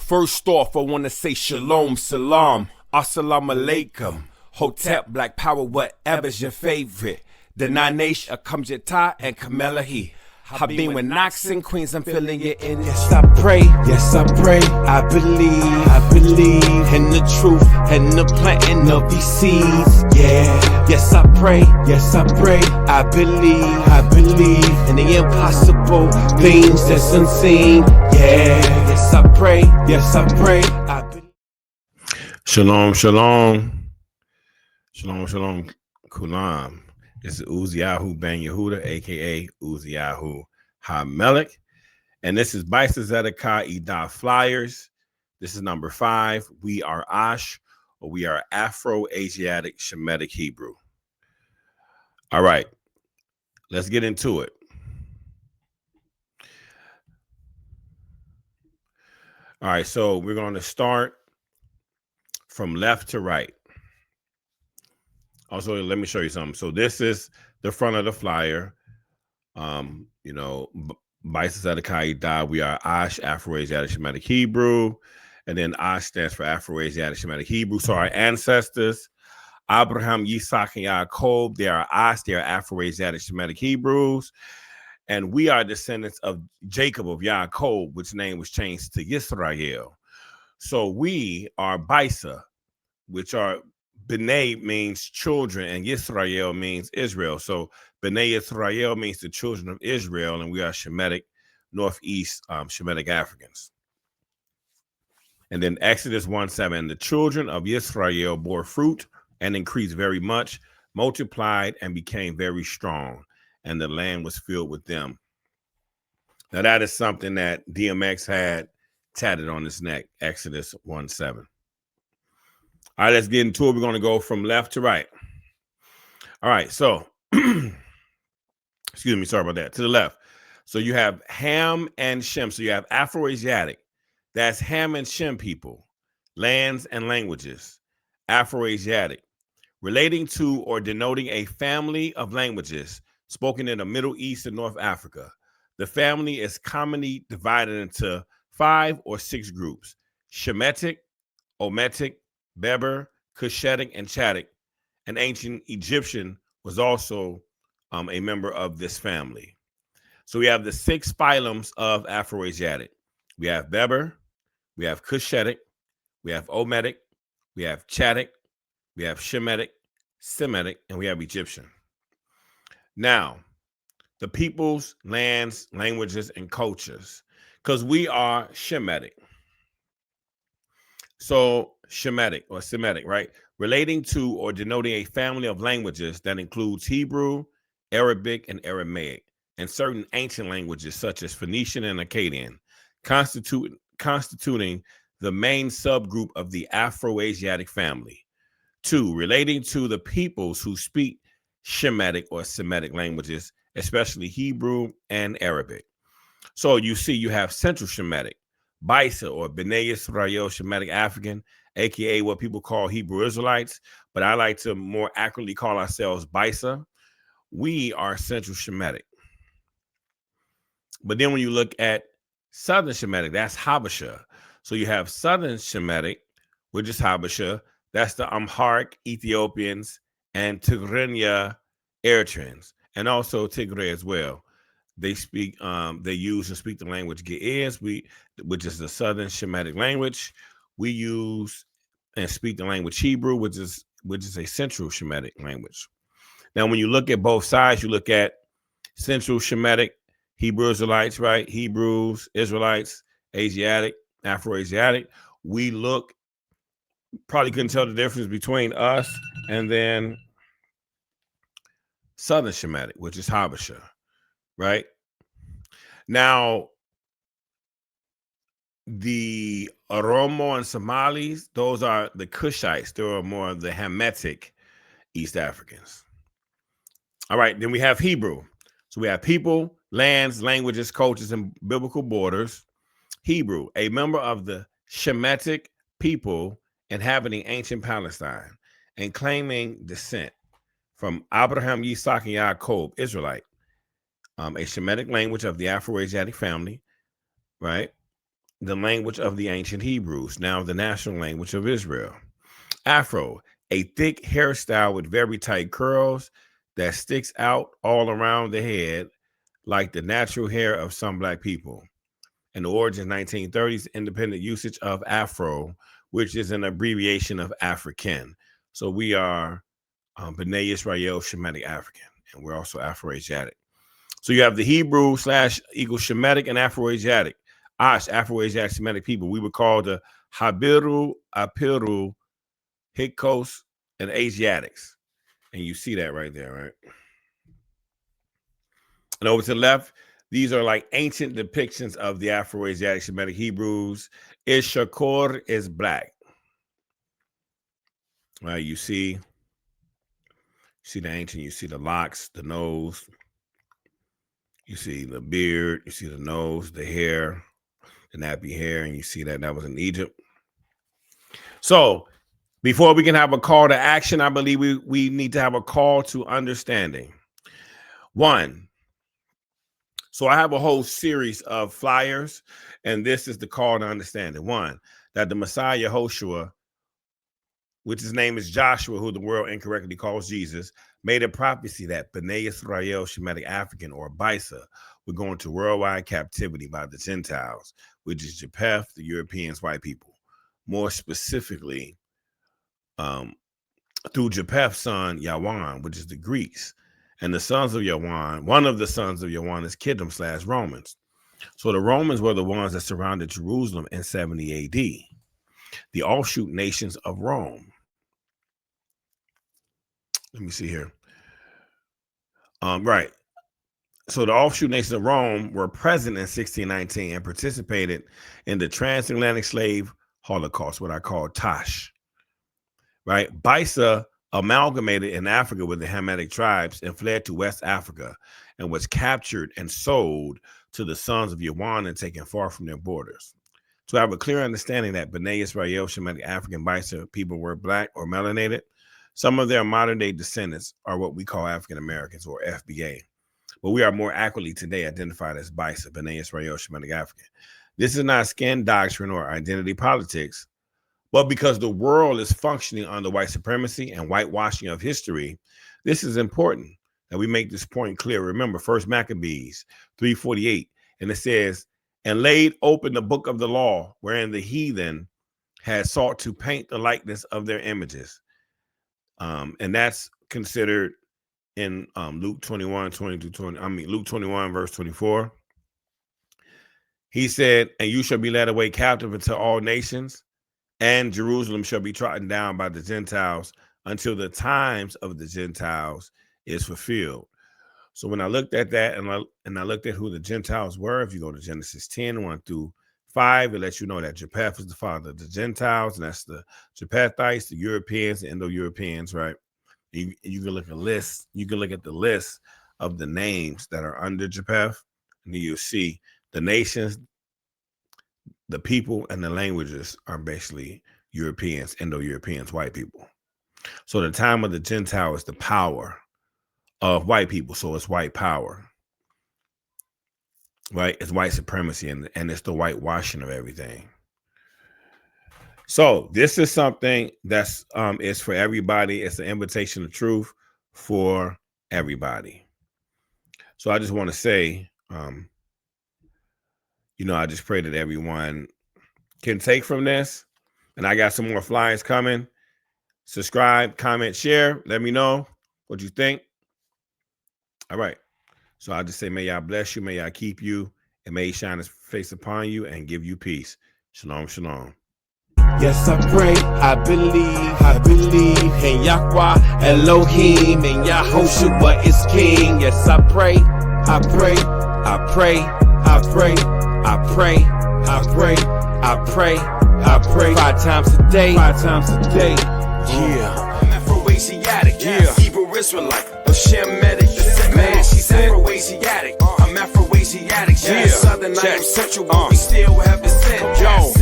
First off, I want to say shalom, salam, assalamu alaikum, hotep, black power, whatever's your favorite. The Nanesh, Akamjata, and Kamelahi. Habim with Knox and Queens, I'm feeling it in. Yes, I pray, I believe in the truth and the planting of these seeds. Yeah, yes, I pray, I believe in the impossible things that's unseen. Yeah, yes, I pray, I believe. Shalom, shalom, kulam. This is UZZIYAHU Ben Yehuda, aka UZZIYAHU HaMelech, and this is Bysa Tzedakah Edah Flyers. This is number 5. We are Aash, or we are Afro Asiatic Shemitic Hebrew. All right, let's get into it. All right, so we're going to start from left to right. Also, let me show you something. So this is the front of the flyer. Bysa Tzedakah Edah. We are Aash, Afro Asiatic Shemitic Hebrew. And then Aash stands for Afro Asiatic Shemitic Hebrew. So our ancestors, Abraham, Yitzhak, and Yaakov, they are Aash, they are Afro Asiatic Shemitic Hebrews. And we are descendants of Jacob, of Yaakov, which name was changed to Yisrael. So we are Bysa, which are B'nai means children, and Yisrael means Israel. So B'nai Yisrael means the children of Israel, and we are Shemitic, Northeast Shemitic Africans. And then Exodus 1:7, the children of Yisrael bore fruit and increased very much, multiplied and became very strong, and the land was filled with them. Now that is something that DMX had tatted on his neck, Exodus 1:7. All right, let's get into it. We're going to go from left to right. All right, so, excuse me, sorry about that. To the left. So you have Ham and Shem. So you have Afro-Asiatic. That's Ham and Shem people. Lands and languages. Afro-Asiatic. Relating to or denoting a family of languages spoken in the Middle East and North Africa. The family is commonly divided into 5 or 6 groups. Shemitic, Ometic, Berber, Cushitic, and Chadic. An ancient Egyptian was also a member of this family. So we have the 6 phylums of Afro-Asiatic. We have Berber, we have Cushitic, we have Ometic, we have Chadic, we have Shemitic, Semitic, and we have Egyptian. Now, the peoples, lands, languages, and cultures, because we are Shemitic. So Shemitic or Semitic, right? Relating to or denoting a family of languages that includes Hebrew, Arabic, and Aramaic, and certain ancient languages such as Phoenician and Akkadian, constituting the main subgroup of the Afro-Asiatic family. 2, relating to the peoples who speak Shemitic or Semitic languages, especially Hebrew and Arabic. So you see, you have Central Shemitic, Bysa or B'nai Yisrael Shemitic African, aka what people call Hebrew Israelites, but I like to more accurately call ourselves Bysa. We are Central Shemitic. But then when you look at Southern Shemitic, that's Habasha. So you have Southern Shemitic, which is Habasha. That's the Amharic Ethiopians and Tigrinya Eritreans, and also Tigray as well. They speak, they use and speak the language Ge'ez, which is the Southern Shemitic language. We use and speak the language Hebrew, which is a Central Shemitic language. Now, when you look at both sides, you look at Central Shemitic, Hebrew Israelites, right? Hebrews, Israelites, Asiatic, Afro-Asiatic. We look, probably couldn't tell the difference between us and then Southern Shemitic, which is Habasha. Right now, the Oromo and Somalis, those are the Cushites. They are more of the Hamitic East Africans. All right, then we have Hebrew. So we have people, lands, languages, cultures, and biblical borders. Hebrew, a member of the Shemitic people inhabiting ancient Palestine and claiming descent from Abraham, Yitzhak, and Yaakov, Israelite. A Shemitic language of the Afro-Asiatic family, right? the language of the ancient Hebrews, now the national language of Israel. Afro, a thick hairstyle with very tight curls that sticks out all around the head like the natural hair of some Black people. In the origin 1930s, independent usage of Afro, which is an abbreviation of African. So we are B'nai Israel Shemitic African, and we're also Afro Asiatic. So you have the Hebrew / equals Shemitic and Afro Asiatic. Aash, Afro Asiatic Shemitic people. We would call the Habiru, Apiru, Hyksos, and Asiatics. And you see that right there, right? And over to the left, these are like ancient depictions of the Afro Asiatic Shemitic Hebrews. Ishakor is Black. Right, you see the ancient, you see the locks, the nose, you see the beard, you see the nose, the hair, the nappy hair, and you see that was in Egypt. So before we can have a call to action, I believe we need to have a call to understanding. One, so I have a whole series of flyers, and this is the call to understanding. One, that the Messiah YAHOSHUA, which his name is Joshua, who the world incorrectly calls Jesus, made a prophecy that B'nai Israel Shemitic African, or Bysa, would go into worldwide captivity by the Gentiles, which is YHWH, the Europeans, white people. More specifically, through YHWH's son, Yawan, which is the Greeks. And the sons of Yawan, one of the sons of Yawan is Kiddim / Romans. So the Romans were the ones that surrounded Jerusalem in 70 AD, the offshoot nations of Rome. Let me see here. Right. So the offshoot nations of Rome were present in 1619 and participated in the transatlantic slave holocaust, what I call Tash. Right. Bysa amalgamated in Africa with the Hamitic tribes and fled to West Africa and was captured and sold to the sons of Yawan and taken far from their borders. To have a clear understanding that B'nai Israel Shemitic African Bysa people were Black or melanated, some of their modern day descendants are what we call African Americans, or FBA, but we are more accurately today identified as Bysa, B'nai Israel Shemitic African. This is not skin doctrine or identity politics, but because the world is functioning under white supremacy and whitewashing of history, this is important that we make this point clear. Remember, 1 Maccabees 3:48, and it says, "And laid open the book of the law, wherein the heathen had sought to paint the likeness of their images." And that's considered in Luke 21, 20. Luke 21, verse 24. He said, "And you shall be led away captive into all nations, and Jerusalem shall be trodden down by the Gentiles until the times of the Gentiles is fulfilled." So when I looked at that and I looked at who the Gentiles were, if you go to Genesis 10, 1-5, it lets you know that YHWH is the father of the Gentiles, and that's the YHWHites, the Europeans, the Indo-Europeans, right? You can look at lists. You can look at the list of the names that are under YHWH, and then you'll see the nations, the people, and the languages are basically Europeans, Indo-Europeans, white people. So the time of the Gentile is the power of white people. So it's white power, right? It's white supremacy, and it's the whitewashing of everything. So this is something that's is for everybody. It's an invitation to truth for everybody. So I just want to say, I just pray that everyone can take from this. And I got some more flyers coming. Subscribe, comment, share. Let me know what you think. All right. So I'll just say, may Yah bless you, may Yah keep you, and may He shine His face upon you and give you peace. Shalom, shalom. Yes, I pray, I believe in Yahweh, Elohim, and YAHOSHUA is King. Yes, I pray, I pray, I pray, I pray, I pray, I pray, I pray, I pray 5 times a day, 5 times a day. Yeah. I'm Afro Asiatic, yeah. Hebrew Israelite, a Shemitic descent. Man, she's Afro Asiatic. I'm Afro Asiatic, yeah. Southern, I am Central, we still have descent. Yo.